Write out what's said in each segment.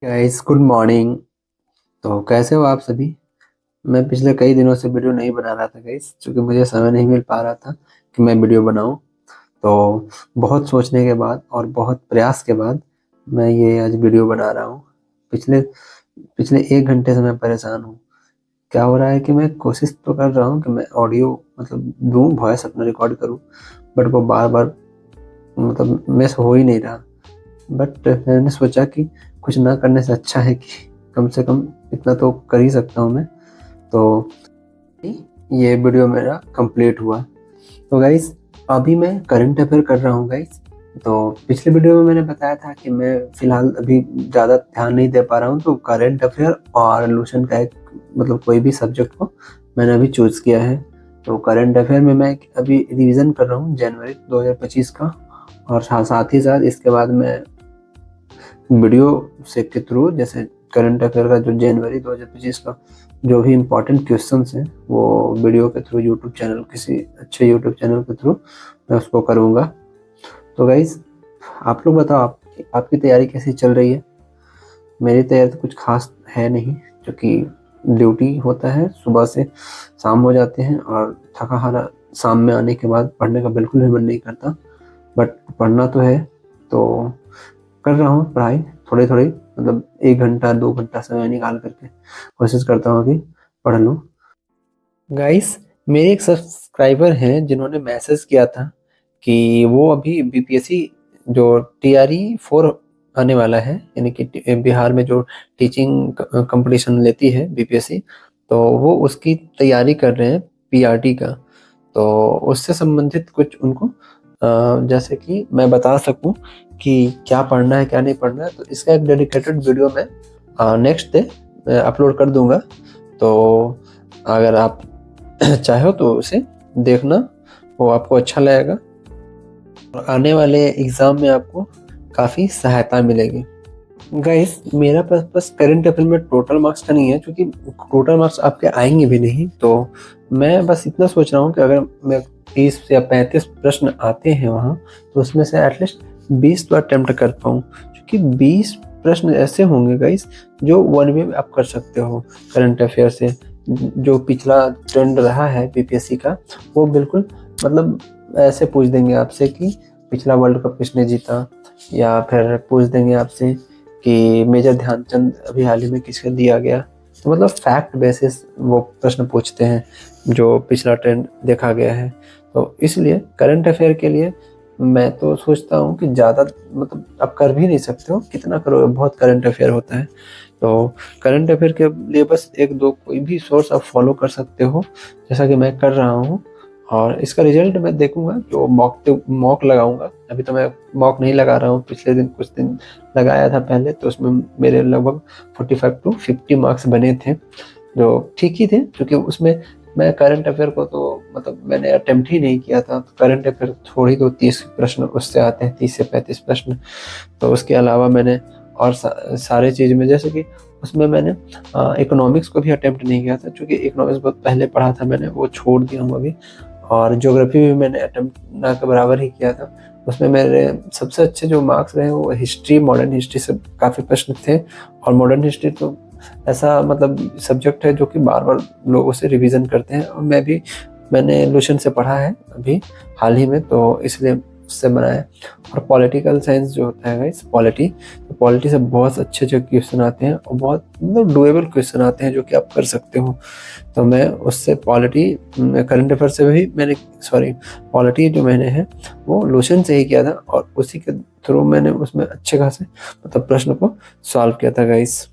Guys good morning. तो कैसे हो आप सभी। मैं पिछले कई दिनों से वीडियो नहीं बना रहा था गाइस, क्योंकि मुझे समय नहीं मिल पा रहा था कि मैं वीडियो बनाऊं। तो बहुत सोचने के बाद और बहुत प्रयास के बाद मैं ये आज वीडियो बना रहा हूं। पिछले पिछले 1 घंटे से मैं परेशान हूं। क्या हो रहा है कि मैं कोशिश तो कर रहा हूं कि मैं ऑडियो मतलब दूं, वॉइस अपना रिकॉर्ड करूं, बट वो बार बार मतलब मिस हो ही नहीं रहा। बट मैंने सोचा कि कुछ ना करने से अच्छा है कि कम से कम इतना तो कर ही सकता हूँ मैं। तो ये वीडियो मेरा कंप्लीट हुआ। तो गाइस अभी मैं करंट अफेयर कर रहा हूँ गाइस। तो पिछले वीडियो में मैंने बताया था कि मैं फिलहाल अभी ज़्यादा ध्यान नहीं दे पा रहा हूँ, तो करंट अफेयर और लोशन का एक मतलब कोई भी सब्जेक्ट को मैंने अभी चूज़ किया है। तो करंट अफेयर में मैं अभी रिवीजन कर रहा हूँ जनवरी 2025 का, और साथ ही साथ इसके बाद मैं वीडियो से के थ्रू जैसे करंट अफेयर का जो जनवरी 2025 का जो भी इम्पोर्टेंट क्वेश्चंस हैं वो वीडियो के थ्रू यूट्यूब चैनल, किसी अच्छे यूट्यूब चैनल के थ्रू मैं उसको करूँगा। तो गाइज आप लोग बताओ, आपकी तैयारी कैसी चल रही है। मेरी तैयारी तो कुछ खास है नहीं, क्योंकि ड्यूटी होता है, सुबह से शाम हो जाते हैं और थका हारा शाम में आने के बाद पढ़ने का बिल्कुल भी मन नहीं करता। बट पढ़ना तो है, तो कर रहा हूँ पढ़ाई थोड़ी थोड़ी, मतलब 1 घंटा 2 घंटा समय निकाल करके कोशिश करता हूँ कि पढ़ लूँ। गाइस मेरे एक सब्सक्राइबर हैं जिन्होंने मैसेज किया था कि वो अभी बीपीएससी जो TRE 4 आने वाला है, यानी कि बिहार में जो टीचिंग कंपटीशन लेती है बीपीएससी, तो वो उसकी तैयारी कर रहे हैं, पीआरटी का। तो उससे संबंधित कुछ उनको जैसे कि मैं बता सकूं कि क्या पढ़ना है क्या नहीं पढ़ना है, तो इसका एक डेडिकेटेड वीडियो मैं नेक्स्ट डे अपलोड कर दूंगा। तो अगर आप चाहो तो उसे देखना, वो आपको अच्छा लगेगा और आने वाले एग्ज़ाम में आपको काफ़ी सहायता मिलेगी। गाइस मेरा बस करंट अफेयर में टोटल मार्क्स का नहीं है, क्योंकि टोटल मार्क्स आपके आएंगे भी नहीं। तो मैं बस इतना सोच रहा हूँ कि अगर मैं 30 या 35 प्रश्न आते हैं वहाँ, तो उसमें से एटलीस्ट 20 तो अटेम्प्ट कर पाऊँ, क्योंकि 20 प्रश्न ऐसे होंगे गाइस जो वन वे में आप कर सकते हो। करंट अफेयर से जो पिछला ट्रेंड रहा है बीपीएससी का, वो बिल्कुल मतलब ऐसे पूछ देंगे आपसे कि पिछला वर्ल्ड कप किसने जीता, या फिर पूछ देंगे आपसे कि मेजर ध्यानचंद अभी हाल ही में किसको दिया गया। तो मतलब फैक्ट बेसिस वो प्रश्न पूछते हैं जो पिछला ट्रेंड देखा गया है। तो इसलिए करंट अफेयर के लिए मैं तो सोचता हूँ कि ज़्यादा मतलब आप कर भी नहीं सकते हो, कितना करोगे, बहुत करंट अफेयर होता है। तो करंट अफेयर के लिए बस एक दो कोई भी सोर्स आप फॉलो कर सकते हो, जैसा कि मैं कर रहा हूँ। और इसका रिजल्ट मैं देखूंगा, जो मॉक लगाऊंगा। अभी तो मैं मॉक नहीं लगा रहा हूँ, पिछले दिन कुछ दिन लगाया था पहले, तो उसमें मेरे लगभग 45 to 50 मार्क्स बने थे, जो ठीक ही थे, क्योंकि उसमें मैं करंट अफेयर को तो मतलब मैंने अटेम्प्ट ही नहीं किया था। तो करंट अफेयर थोड़ी तो 30 प्रश्न उससे आते हैं, 30 से 35 प्रश्न। तो उसके अलावा मैंने और सारे चीज़ में, जैसे कि उसमें मैंने इकोनॉमिक्स को भी अटेम्प्ट नहीं किया था, क्योंकि इकोनॉमिक्स बहुत पहले पढ़ा था मैंने, वो छोड़ दिया हूँ अभी। और ज्योग्राफी भी मैंने अटेम्प्ट ना के बराबर ही किया था। उसमें मेरे सबसे अच्छे जो मार्क्स रहे वो हिस्ट्री, मॉडर्न हिस्ट्री से काफ़ी प्रश्न थे। और मॉडर्न हिस्ट्री तो ऐसा मतलब सब्जेक्ट है जो कि बार बार लोग उसे रिवीजन करते हैं, और मैंने लोशन से पढ़ा है अभी हाल ही में, तो इसलिए उससे बना है। और पॉलिटिकल साइंस जो होता है गाइस, तो पॉलिटी से बहुत अच्छे अच्छे क्वेश्चन आते हैं, और बहुत मतलब डुएबल क्वेश्चन आते हैं जो कि आप कर सकते हो। तो मैं उससे करंट अफेयर से भी मैंने पॉलिटी जो मैंने है वो लोशन से ही किया था, और उसी के थ्रू मैंने उसमें अच्छे खासे मतलब प्रश्न को सॉल्व किया था गाइस।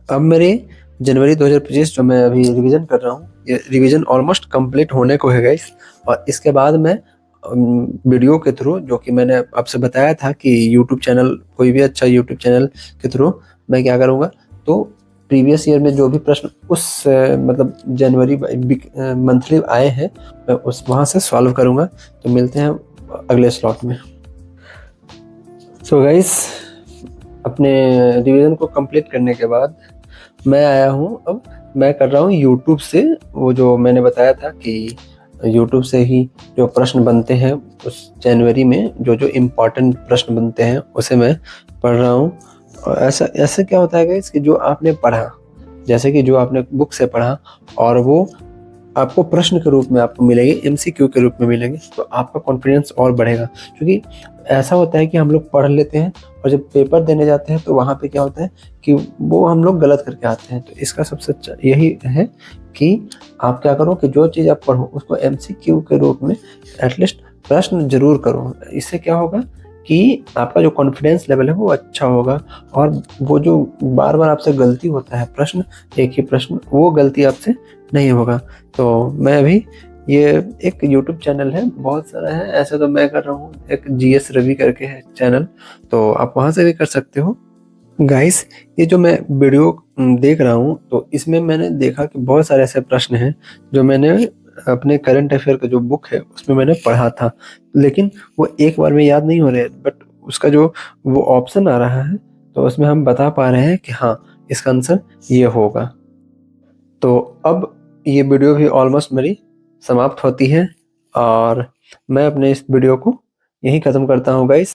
अब मेरे जनवरी 2025 जो मैं अभी रिवीजन कर रहा हूँ, ये रिवीजन ऑलमोस्ट कंप्लीट होने को है गाइस। और इसके बाद मैं वीडियो के थ्रू, जो कि मैंने आपसे बताया था कि यूट्यूब चैनल, कोई भी अच्छा यूट्यूब चैनल के थ्रू मैं क्या करूँगा, तो प्रीवियस ईयर में जो भी प्रश्न उस मतलब जनवरी मंथली आए हैं, मैं उस वहाँ से सॉल्व करूँगा। तो मिलते हैं अगले स्लॉट में। सो गाइस अपने रिवीजन को कंप्लीट करने के बाद मैं आया हूँ, अब मैं कर रहा हूँ यूट्यूब से, वो जो मैंने बताया था कि यूट्यूब से ही जो प्रश्न बनते हैं उस जनवरी में जो जो इम्पोर्टेंट प्रश्न बनते हैं उसे मैं पढ़ रहा हूँ। और ऐसा ऐसे क्या होता है गाइस कि जो आपने पढ़ा, जैसे कि जो आपने बुक से पढ़ा और वो आपको प्रश्न के रूप में आपको मिलेंगे, एमसीक्यू के रूप में मिलेंगे, तो आपका कॉन्फिडेंस और बढ़ेगा। क्योंकि ऐसा होता है कि हम लोग पढ़ लेते हैं और जब पेपर देने जाते हैं तो वहाँ पे क्या होता है कि वो हम लोग गलत करके आते हैं। तो इसका सबसे अच्छा यही है कि आप क्या करो कि जो चीज़ आप पढ़ो उसको एमसीक्यू के रूप में एटलीस्ट प्रश्न ज़रूर करो। इससे क्या होगा कि आपका जो कॉन्फिडेंस लेवल है वो अच्छा होगा और वो जो बार-बार आपसे गलती होता है प्रश्न, एक ही प्रश्न, वो गलती आपसे नहीं होगा। तो मैं अभी ये एक यूट्यूब चैनल है, बहुत सारा है, ऐसे तो मैं कर रहा हूँ, एक जीएस रवि करके है चैनल, तो आप वहाँ से भी कर सकते हो। गाइस, ये जो मैं वीडियो देख रहा हूँ तो इसमें मैंने देखा कि बहुत सारे ऐसे प्रश्न हैं जो मैंने अपने करंट अफेयर का जो बुक है उसमें मैंने पढ़ा था, लेकिन वो एक बार में याद नहीं हो रहे, बट उसका जो वो ऑप्शन आ रहा है तो उसमें हम बता पा रहे हैं कि हाँ, इसका आंसर ये होगा। तो अब ये वीडियो भी ऑलमोस्ट मेरी समाप्त होती है और मैं अपने इस वीडियो को यहीं ख़त्म करता हूँ गाइस।